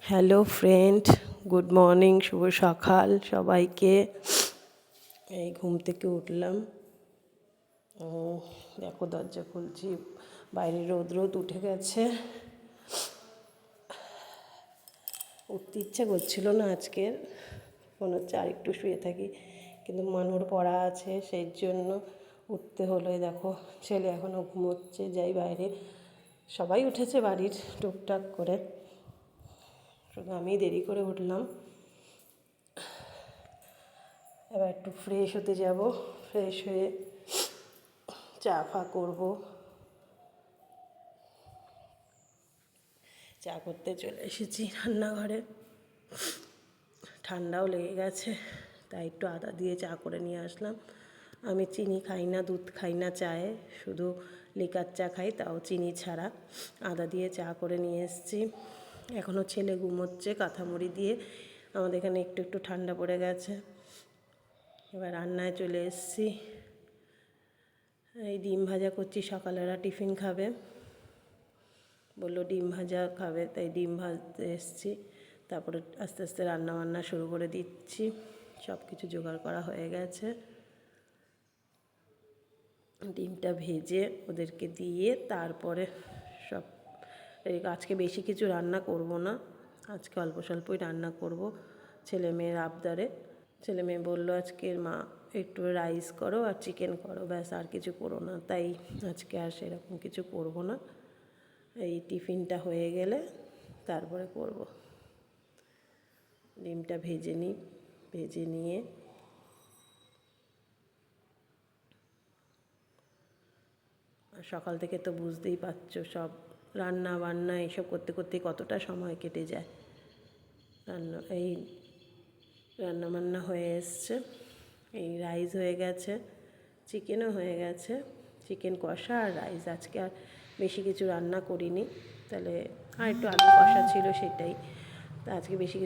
Hello friend, good morning, শুভ সকাল সবাইকে। এই ঘুম থেকে উঠলাম, দেখো দরজা খুলছি, বাইরে রোদ উঠে গেছে। উঠতে ইচ্ছা করছিল না আজকের, মনে হচ্ছে আর একটু শুয়ে থাকি, কিন্তু মানুর পড়া আছে, সেই জন্য উঠতে হলো। দেখো ছেলে এখনও ঘুমোচ্ছে, যাই বাইরে সবাই উঠেছে বাড়ির টুকটাক করে, শুধু আমি দেরি করে উঠলাম। এবার একটু ফ্রেশ হতে যাব, ফ্রেশ হয়ে চা ফা করবো। চা করতে চলে এসেছি রান্নাঘরে, ঠান্ডাও লেগে গেছে, তাই একটু আদা দিয়ে চা করে নিয়ে আসলাম। আমি চিনি খাই না, দুধ খাই না চায়ে, শুধু লিকার চা খাই, তাও চিনি ছাড়া। আদা দিয়ে চা করে নিয়ে এসেছি। এখনও ছেলে ঘুমোচ্ছে কাঁথামুড়ি দিয়ে, আমাদের এখানে একটু একটু ঠান্ডা পড়ে গেছে। এবার রান্নায় চলে এসেছি। এই ডিম ভাজা করছি, সকালেরা টিফিন খাবে, বললো ডিম ভাজা খাবে, তাই ডিম ভাজতে এসেছি। তারপরে আস্তে আস্তে রান্নাবান্না শুরু করে দিচ্ছি। সব কিছু জোগাড় করা হয়ে গেছে। ডিমটা ভেজে ওদেরকে দিয়ে তারপরে সব, আজকে বেশি কিছু রান্না করব না, আজকে অল্প স্বল্পই রান্না করব। ছেলে মেয়ের আবদারে, ছেলে মেয়ে বললো আজকের মা একটু রাইস করো আর চিকেন করো, ব্যাস আর কিছু করো না, তাই আজকে আর সেরকম কিছু করব না। এই টিফিনটা হয়ে গেলে তারপরে করব। ডিমটা ভেজে নিই, ভেজে নিয়ে সকাল থেকে তো বুঝতেই পারছো, সব রান্না বান্না এইসব করতে করতে কতটা সময় কেটে যায়। এই রান্না বান্না হয়ে এসছে, এই রাইস হয়ে গেছে, চিকেনও হয়ে গেছে, চিকেন কষা আর রাইস। আজকে আর বেশি কিছু রান্না করিনি, তাহলে আর একটু আলু কষা ছিল সেটাই, তা আজকে বেশি কিছু